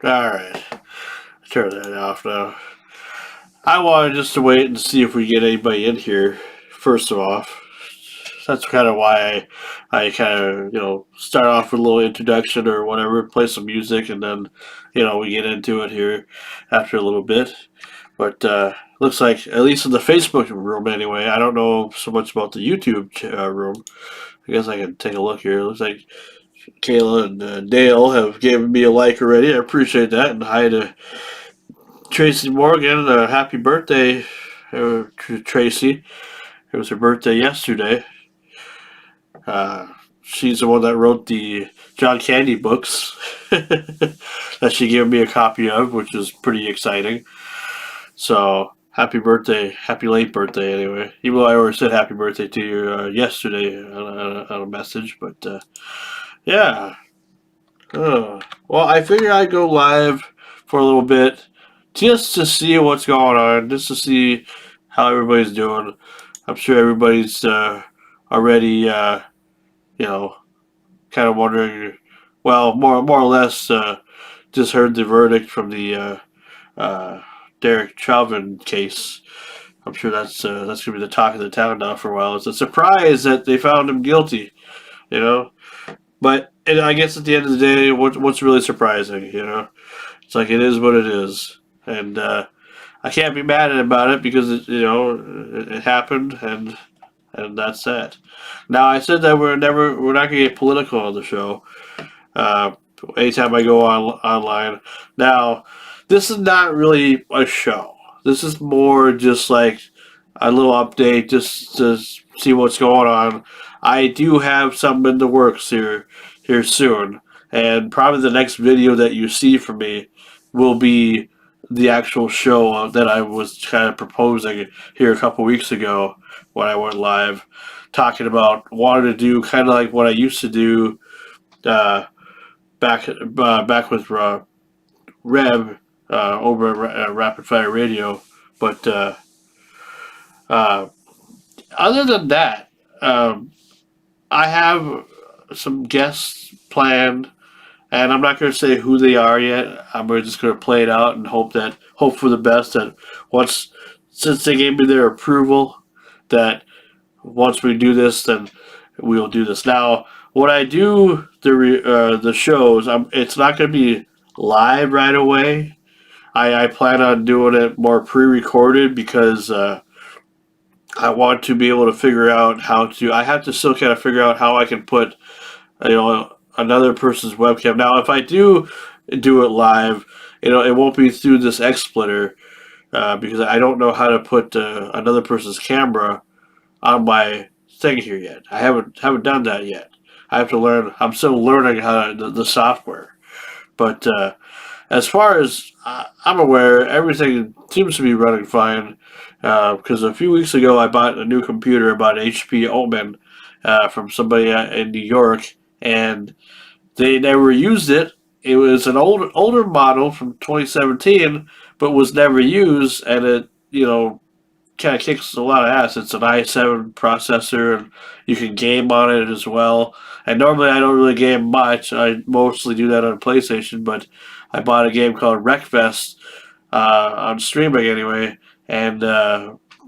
Alright. Turn that off now. I wanted just to wait and see if we get anybody in here, first of all. That's kind of why I kind of, start off with a little introduction or whatever, play some music, and then, we get into it here after a little bit. But looks like, at least in the Facebook room anyway, I don't know so much about the YouTube room. I guess I can take a look here. It looks like Kayla and Dale have given me a like already. I appreciate that. And hi to Tracy Morgan. Happy birthday, Tracy. It was her birthday yesterday. She's the one that wrote the John Candy books that she gave me a copy of, which is pretty exciting. So happy birthday, happy late birthday, anyway. Even though I already said happy birthday to you yesterday on a message, but yeah. Well, I figured I'd go live for a little bit just to see what's going on, just to see how everybody's doing. I'm sure everybody's already, kind of wondering. Well, more or less, just heard the verdict from the Derek Chauvin case. I'm sure that's gonna be the talk of the town now for a while. It's a surprise that they found him guilty, you know. But I guess at the end of the day, what's really surprising, It's like it is what it is, and I can't be mad about it because it happened, and that's that. Now I said that we're not gonna get political on the show. Uh, Anytime I go online. Now, this is not really a show. This is more just like a little update, just to see what's going on. I do have something in the works here soon, and probably the next video that you see from me will be the actual show that I was kind of proposing here a couple weeks ago when I went live, talking about wanting to do kind of like what I used to do uh, back with Rev over at Rapid Fire Radio, but uh, other than that, um, I have some guests planned, and I'm not going to say who they are yet. I'm just going to play it out and hope for the best. That once since they gave me their approval, that once we do this, then we'll do this. Now, when I do the shows, it's not going to be live right away. I plan on doing it more pre-recorded because I want to be able to figure out how to. I have to still kind of figure out how I can put another person's webcam. Now, if I do it live, it won't be through this XSplitter because I don't know how to put another person's camera on my thing here yet. I haven't done that yet. I have to learn. I'm still learning the software. But as far as I'm aware, everything seems to be running fine. Because a few weeks ago, I bought a new computer. I bought an HP Omen from somebody in New York, and they never used it. It was an older model from 2017, but was never used, and it kind of kicks a lot of ass. It's an i7 processor, and you can game on it as well. And normally I don't really game much. I mostly do that on PlayStation, but I bought a game called Wreckfest on streaming anyway, and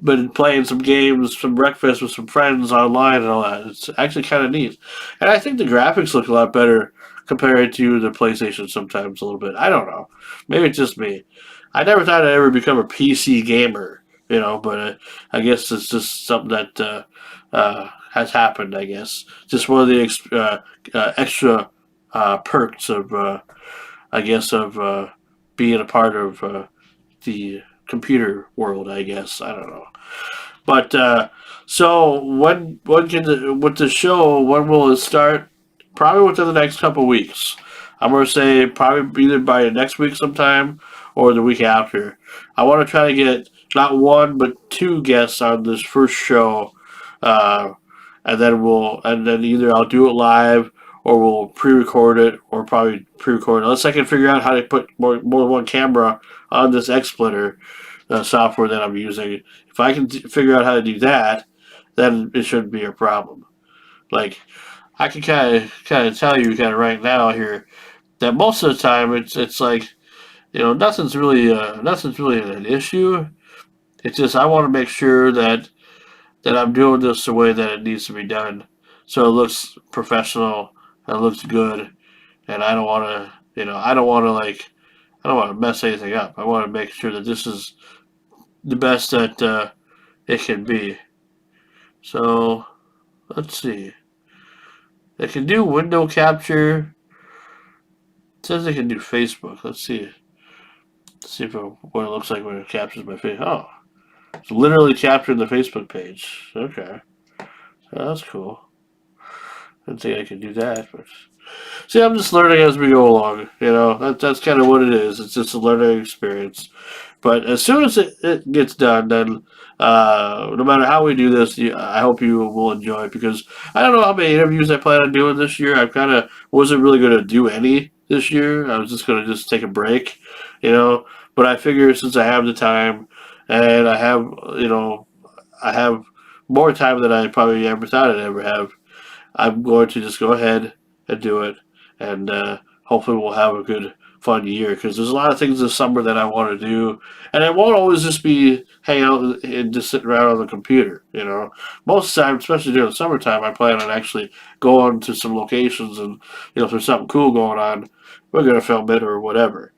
been playing some games, some Wreckfest with some friends online and all that. It's actually kind of neat, and I think the graphics look a lot better compared to the PlayStation sometimes a little bit. I don't know. Maybe it's just me. I never thought I'd ever become a PC gamer, but I guess it's just something that has happened, I guess. Just one of the extra perks of, I guess, of being a part of the computer world, I guess. I don't know. But so when can with the show? When will it start? Probably within the next couple weeks. I'm gonna say probably either by next week sometime or the week after. I want to try to get not one but two guests on this first show, uh, and then either I'll do it live or we'll pre-record it or probably pre-record it unless I can figure out how to put more than one camera on this XSplitter software that I'm using. If I can figure out how to do that, then it shouldn't be a problem. Like I can kind of tell you kind of right now here that most of the time it's like nothing's really an issue. It's just I want to make sure that I'm doing this the way that it needs to be done, so it looks professional, and it looks good, and I don't want to, I don't want to mess anything up. I want to make sure that this is the best that it can be. So let's see. They can do window capture. It says they can do Facebook. Let's see. What it looks like when it captures my face. Oh, it's literally capturing the Facebook page. Okay, that's cool. Didn't think I could do that, but see, I'm just learning as we go along. That's kind of what it is. It's just a learning experience. But as soon as it gets done, then no matter how we do this, I hope you will enjoy it because I don't know how many interviews I plan on doing this year. I kind of wasn't really going to do any this year. I was just going to just take a break, you know. But I figure since I have the time and I have more time than I probably ever thought I'd ever have, I'm going to just go ahead and do it, and hopefully we'll have a good, fun year. Because there's a lot of things this summer that I want to do, and it won't always just be hanging out and just sitting around on the computer. Most of the time, especially during the summertime, I plan on actually going to some locations, and if there's something cool going on, we're gonna film it or whatever.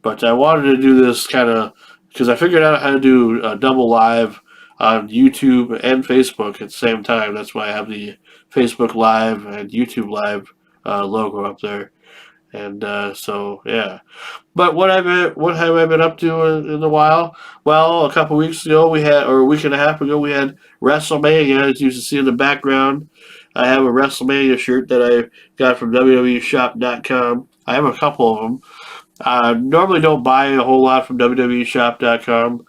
But I wanted to do this kind of because I figured out how to do a double live on YouTube and Facebook at the same time. That's why I have the Facebook Live and YouTube Live logo up there. And so yeah. But what have I been up to in a while? Well, a couple weeks ago or a week and a half ago, we had WrestleMania. As you can see in the background, I have a WrestleMania shirt that I got from WWEshop.com. I have a couple of them. Normally don't buy a whole lot from WWEshop.com.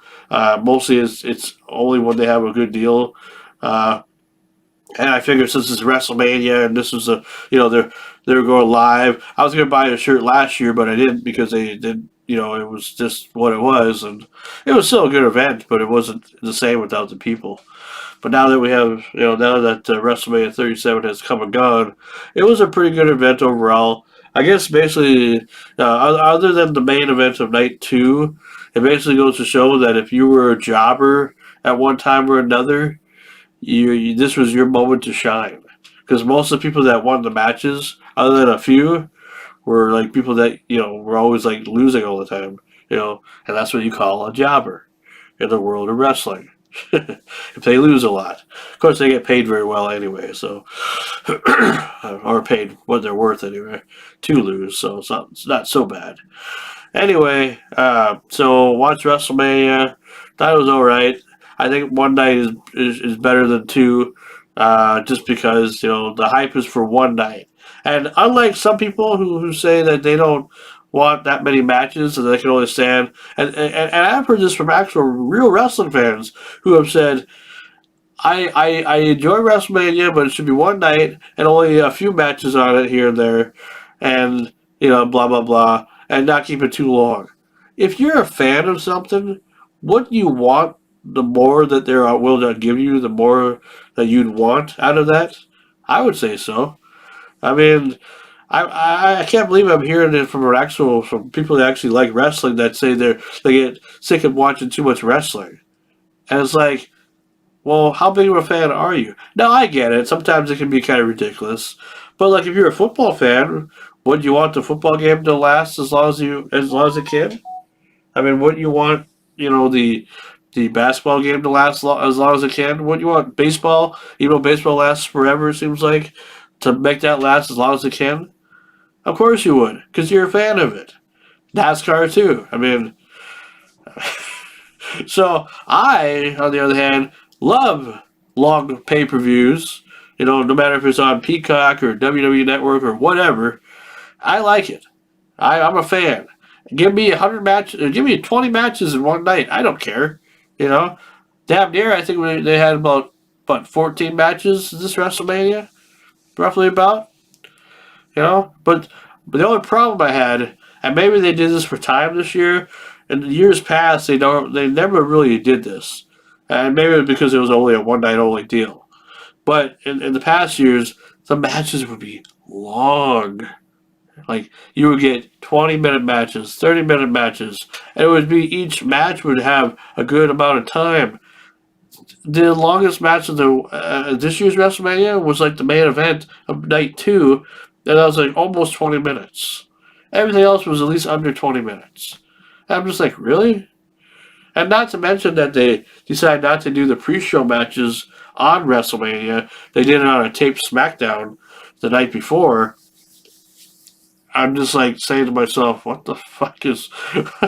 Mostly it's only when they have a good deal. And I figured since it's WrestleMania and this was they're going live. I was gonna buy a shirt last year, but I didn't because they did. It was just what it was, and it was still a good event, but it wasn't the same without the people. But now that we have, now that WrestleMania 37 has come and gone, it was a pretty good event overall. I guess basically, other than the main event of night two, it basically goes to show that if you were a jobber at one time or another, this was your moment to shine. Because most of the people that won the matches, other than a few, were like people that were always like losing all the time. And that's what you call a jobber in the world of wrestling. If they lose a lot, of course they get paid very well anyway. So, or paid what they're worth anyway to lose. So it's not so bad. Anyway, so watch WrestleMania. Thought it was all right. I think one night is better than two, just because the hype is for one night. And unlike some people who say that they don't want that many matches and they can only stand, and I've heard this from actual real wrestling fans who have said, I enjoy WrestleMania, but it should be one night and only a few matches on it here and there, and blah blah blah, and not keep it too long. If you're a fan of something, wouldn't you want the more that they're willing to give you, the more that you'd want out of that? I would say so. I mean, I can't believe I'm hearing it from people that actually like wrestling that say they get sick of watching too much wrestling, and it's like, well, how big of a fan are you? Now I get it. Sometimes it can be kind of ridiculous, but like if you're a football fan, would you want the football game to last as long as it can? I mean, wouldn't you want the basketball game to last as long as it can? Wouldn't you want baseball, even though baseball lasts forever, it seems like, to make that last as long as it can? Of course you would, because you're a fan of it. NASCAR too. I mean, so I, on the other hand, love long pay-per-views. No matter if it's on Peacock or WWE Network or whatever, I like it. I'm a fan. Give me 100 matches. Give me 20 matches in one night. I don't care. Damn near. I think they had about 14 matches this WrestleMania, roughly about. But the only problem I had, and maybe they did this for time this year, in the years past they never really did this, and maybe it was because it was only a one night only deal. But in the past years, the matches would be long. Like, you would get 20-minute matches, 30-minute matches, and it would be each match would have a good amount of time. The longest match of the this year's WrestleMania was like the main event of night two, and that was like almost 20 minutes. Everything else was at least under 20 minutes. And I'm just like, really? And not to mention that they decided not to do the pre-show matches on WrestleMania. They did it on a taped SmackDown the night before. I'm just like saying to myself, what the fuck is,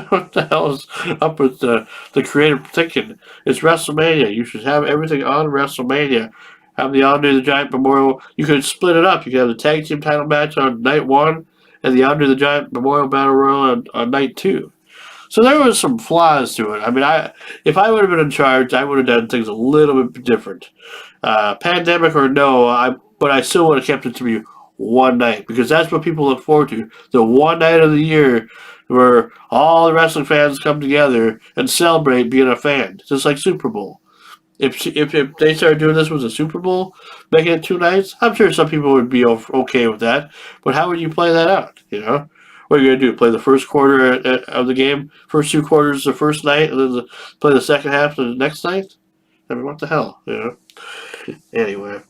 what the hell is up with the creative thinking? It's WrestleMania. You should have everything on WrestleMania. Have the Andre the Giant Memorial. You could split it up. You could have the tag team title match on night one and the Andre the Giant Memorial Battle Royal on night two. So there was some flaws to it. I mean, if I would have been in charge, I would have done things a little bit different. Pandemic or no, but I still would have kept it to be one night because that's what people look forward to. The one night of the year where all the wrestling fans come together and celebrate being a fan, just like Super Bowl. If they started doing this with a Super Bowl, making it 2 nights, I'm sure some people would be okay with that. But how would you play that out? You know, what are you gonna do? Play the first quarter of the game, first 2 quarters the first night, and then play the second half the next night? I mean, what the hell? You know. Anyway.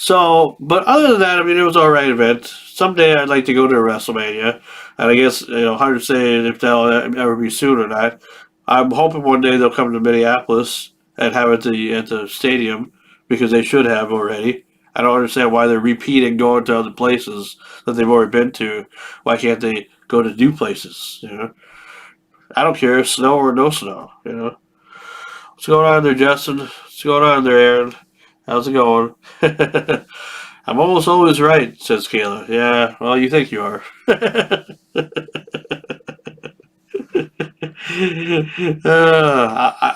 So, but other than that, I mean, it was an alright event. Someday I'd like to go to WrestleMania, and I guess hard to say if that'll ever be soon or not. I'm hoping one day they'll come to Minneapolis and have it at the stadium because they should have already. I don't understand why they're repeating going to other places that they've already been to. Why can't they go to new places? You know, I don't care, snow or no snow. You know, what's going on there, Justin? What's going on there, Aaron? How's it going? I'm almost always right, says Kayla. Yeah, well, you think you are.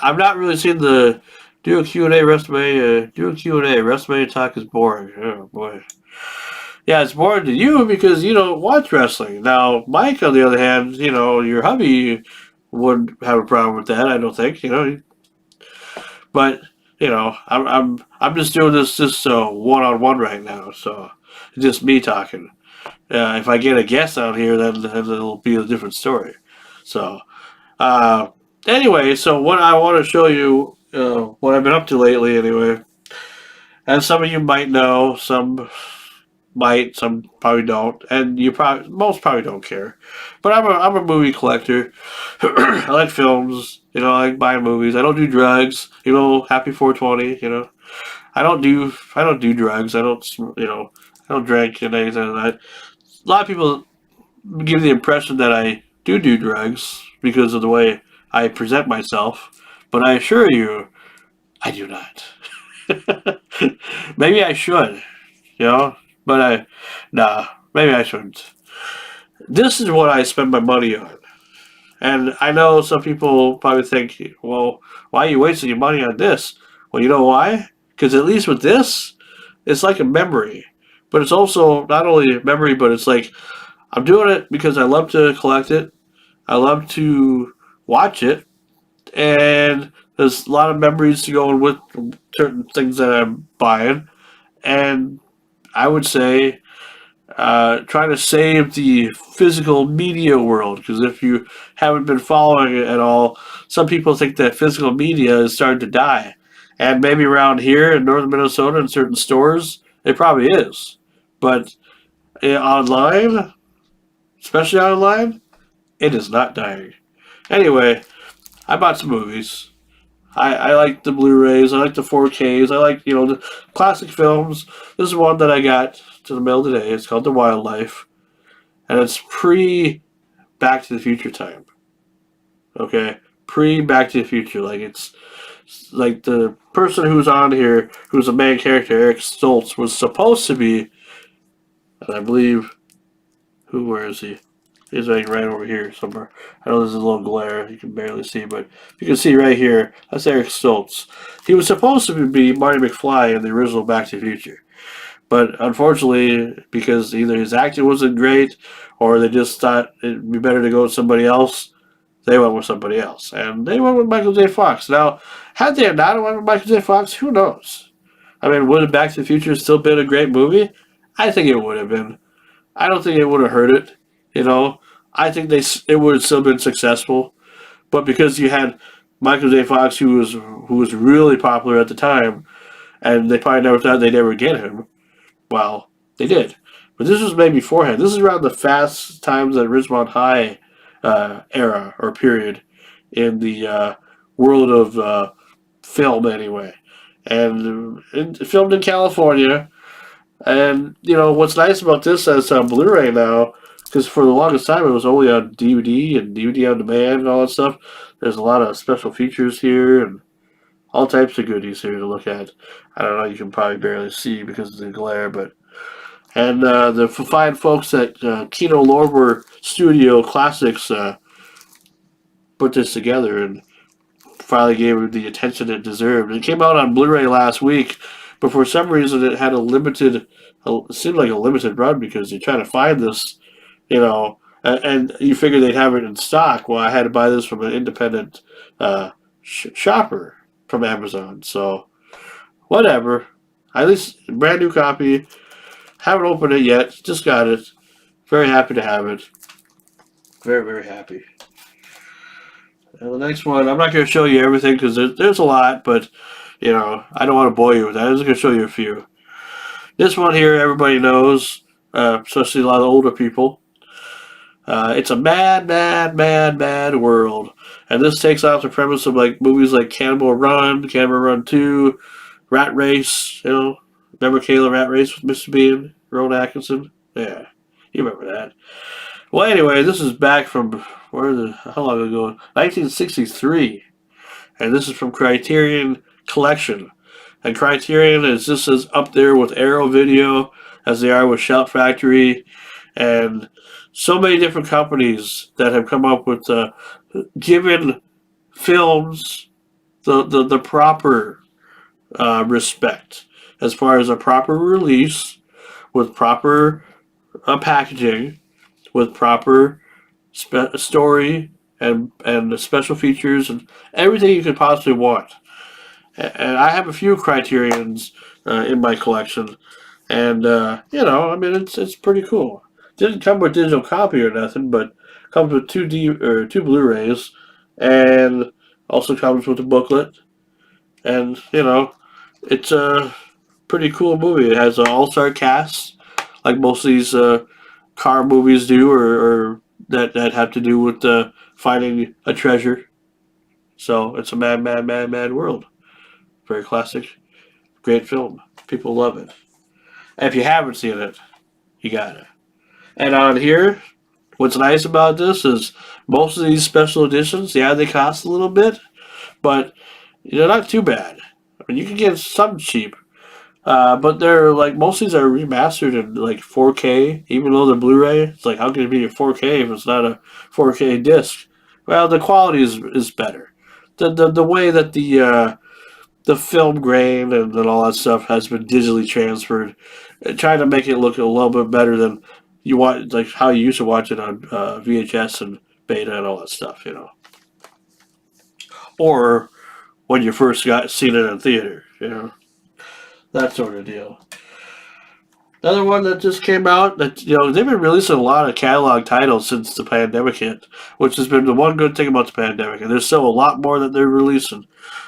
I'm not really seeing the do a Q&A WrestleMania. Do a Q&A. WrestleMania talk is boring. Oh, boy. Yeah, it's boring to you because you don't watch wrestling. Now, Mike, on the other hand, your hubby wouldn't have a problem with that, I don't think, But I'm just doing this just one-on-one right now, so it's just me talking. If I get a guest out here, then it'll be a different story. So, uh, anyway, so what I want to show you, what I've been up to lately, anyway. As some of you might know, some might, some probably don't, and most probably don't care. But I'm a movie collector. I like films. I like buying movies. I don't do drugs. Happy 420. I don't do drugs. I don't I don't drink and anything like that. A lot of people give the impression that I do drugs because of the way I present myself, but I assure you, I do not. Maybe I should, but nah, maybe I shouldn't. This is what I spend my money on. And I know some people probably think, well, why are you wasting your money on this? Well, you know why? Because at least with this, it's like a memory. But it's also not only a memory, but it's like I'm doing it because I love to collect it. I love to watch it. And there's a lot of memories to go with certain things that I'm buying. And I would say trying to save the physical media world, because if you haven't been following it at all, some people think that physical media is starting to die. And maybe around here in northern Minnesota in certain stores, it probably is. But online, especially online, it is not dying. Anyway, I bought some movies. I like the Blu-rays. I like the 4Ks. I like, the classic films. This is one that I got to the mail today. It's called The Wildlife. And it's pre-Back to the Future time. Okay? Pre-Back to the Future. Like, it's like the person who's on here, who's the main character, Eric Stoltz, was supposed to be, and I believe, where is he? He's right over here somewhere. I know there's a little glare. You can barely see, but you can see right here. That's Eric Stoltz. He was supposed to be Marty McFly in the original Back to the Future. But unfortunately, because either his acting wasn't great or they just thought it'd be better to go with somebody else, they went with somebody else. And they went with Michael J. Fox. Now, had they not went with Michael J. Fox, who knows? I mean, would Back to the Future still been a great movie? I think it would have been. I don't think it would have hurt it. You know, I think it would have still been successful. But because you had Michael J. Fox, who was really popular at the time, and they probably never thought they'd ever get him. Well, they did. But this was maybe beforehand. This is around the fast times at Ridgemont High era or period in the world of film, anyway. And filmed in California. And, what's nice about this is on Blu ray now, because for the longest time it was only on DVD and DVD on demand and all that stuff. There's a lot of special features here and all types of goodies here to look at. I don't know, you can probably barely see because of the glare, but. And the fine folks at Kino Lorber Studio Classics put this together and finally gave it the attention it deserved. It came out on Blu-ray last week, but for some reason it had it seemed like a limited run because you're trying to find this, and you figured they'd have it in stock. Well, I had to buy this from an independent shopper from Amazon, so whatever. At least brand new copy. Haven't opened it yet. Just got it. Very happy to have it. Very, very happy. And the next one, I'm not going to show you everything because there's a lot, but, I don't want to bore you with that. I'm just going to show you a few. This one here, everybody knows, especially a lot of older people. It's a mad, mad, mad, mad world. And this takes off the premise of movies like Cannonball Run 2, Rat Race, Remember Kayla Rat Race with Mr. Bean, Rowan Atkinson? Yeah, you remember that. Well, anyway, this is back from, how long ago? 1963. And this is from Criterion Collection. And Criterion is just as up there with Arrow Video as they are with Shout Factory. And so many different companies that have come up with given films the proper respect. As far as a proper release, with proper packaging, with proper story and special features and everything you could possibly want. And I have a few Criterions in my collection, and it's pretty cool. Didn't come with digital copy or nothing, but comes with two Blu-rays, and also comes with a booklet, and it's a pretty cool movie. It has an all-star cast, like most of these car movies do, or that have to do with finding a treasure. So it's a mad, mad, mad, mad world. Very classic, great film. People love it. And if you haven't seen it, you got it. And on here, what's nice about this is most of these special editions, yeah, they cost a little bit, but they're not too bad. I mean, you can get some cheap. But they're most of these are remastered in 4K, even though they're Blu-ray. It's how can it be a 4K if it's not a 4K disc? Well, the quality is better. The way that the film grain and all that stuff has been digitally transferred, trying to make it look a little bit better than you want, how you used to watch it on VHS and Beta and all that stuff, or when you first seen it in theater, that sort of deal. Another one that just came out that they've been releasing a lot of catalog titles since the pandemic hit, which has been the one good thing about the pandemic. And there's still a lot more that they're releasing.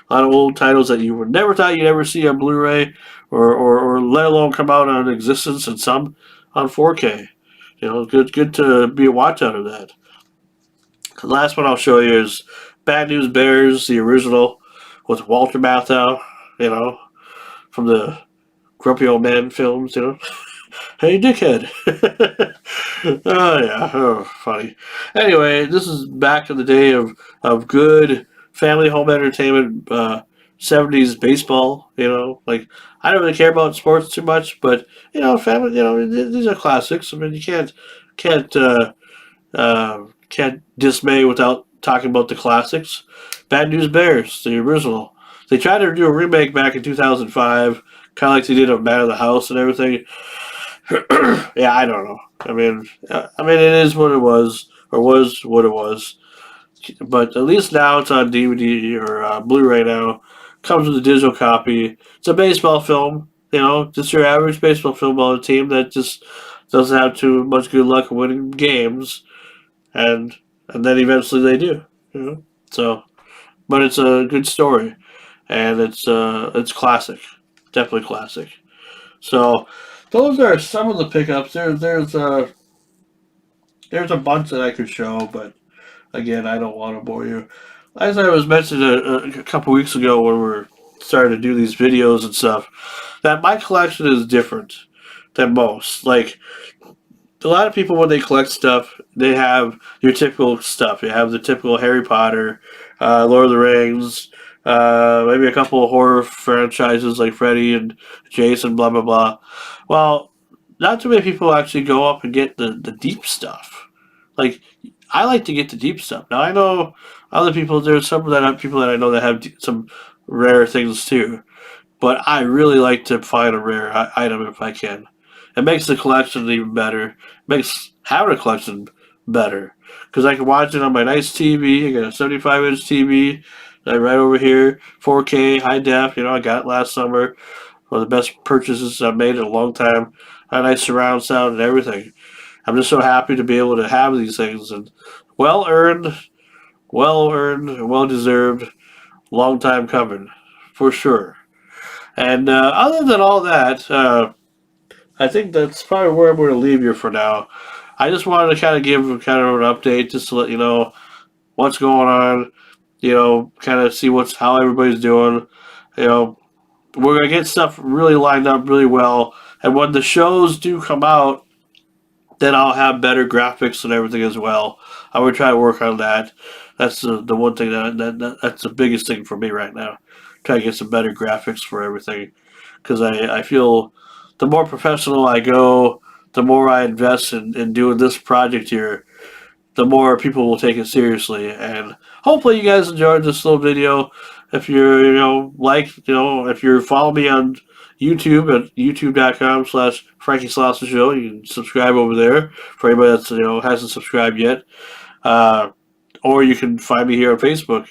A lot of old titles that you would never thought you'd ever see on Blu-ray, or let alone come out on existence, and some on 4K. Good to be a watch out of that. The last one I'll show you is Bad News Bears, the original, with Walter Matthau. From the Grumpy Old Man films, Hey, dickhead. Oh, yeah. Oh, funny. Anyway, this is back in the day of good family home entertainment, 70s baseball, I don't really care about sports too much, but, family, these are classics. I mean, you can't dismay without talking about the classics. Bad News Bears, the original. They tried to do a remake back in 2005, kind of like they did of Man of the House and everything. Yeah, I don't know. I mean, it is what it was, or was what it was. But at least now it's on DVD or Blu-ray now. Comes with a digital copy. It's a baseball film, just your average baseball film on a team that just doesn't have too much good luck winning games, and then eventually they do. You know, so but it's a good story, and it's classic, definitely classic. So those are some of the pickups. There's a bunch that I could show, but again, I don't want to bore you. As I was mentioning a couple weeks ago when we were starting to do these videos and stuff, that my collection is different than most. Like a lot of people when they collect stuff, they have your typical stuff. You have the typical Harry Potter, Lord of the Rings, maybe a couple of horror franchises like Freddy and Jason, blah blah blah. Well, not too many people actually go up and get the deep stuff. Like I like to get the deep stuff. Now I know other people. There's some people that I know that have some rare things too. But I really like to find a rare item if I can. It makes the collection even better. It makes having a collection better because I can watch it on my nice TV. I got a 75-inch TV right over here, 4K, high def. You know, I got it last summer. One of the best purchases I've made in a long time. A nice surround sound and everything. I'm just so happy to be able to have these things and well earned, well deserved, long time coming, for sure. And other than all that, I think that's probably where I'm going to leave you for now. I just wanted to kind of give kind of an update just to let you know what's going on. You know, kind of see how everybody's doing. You know, we're gonna get stuff really lined up really well, and when the shows do come out, then I'll have better graphics and everything as well. I would try to work on that. That's the one thing that's the biggest thing for me right now. Try to get some better graphics for everything because I feel the more professional I go, the more I invest in doing this project here, the more people will take it seriously. And hopefully, you guys enjoyed this little video. If you're, if you're following me on YouTube at youtube.com/Frankie Slauson Show, you can subscribe over there for anybody that's, hasn't subscribed yet. Uh, or you can find me here on Facebook,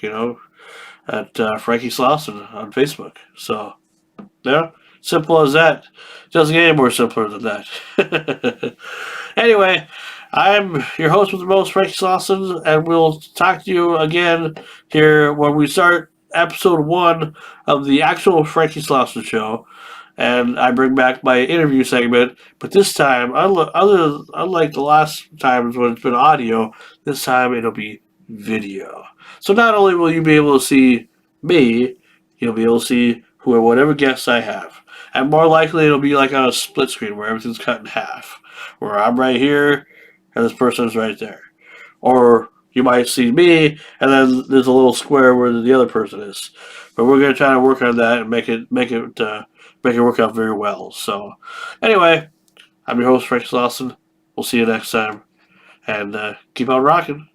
at Frankie Slauson on Facebook. So, yeah, simple as that. Doesn't get any more simpler than that. Anyway, I'm your host with the most, Frankie Slauson, and we'll talk to you again here when we start episode 1 of the actual Frankie Slauson Show. And I bring back my interview segment, but this time, unlike the last times when it's been audio, this time it'll be video. So not only will you be able to see me, you'll be able to see whatever guests I have. And more likely it'll be like on a split screen where everything's cut in half. Where I'm right here and this person's right there. Or you might see me and then there's a little square where the other person is. But we're gonna try to work on that and make it work out very well. So anyway, I'm your host, Frank Slauson. We'll see you next time. And keep on rocking.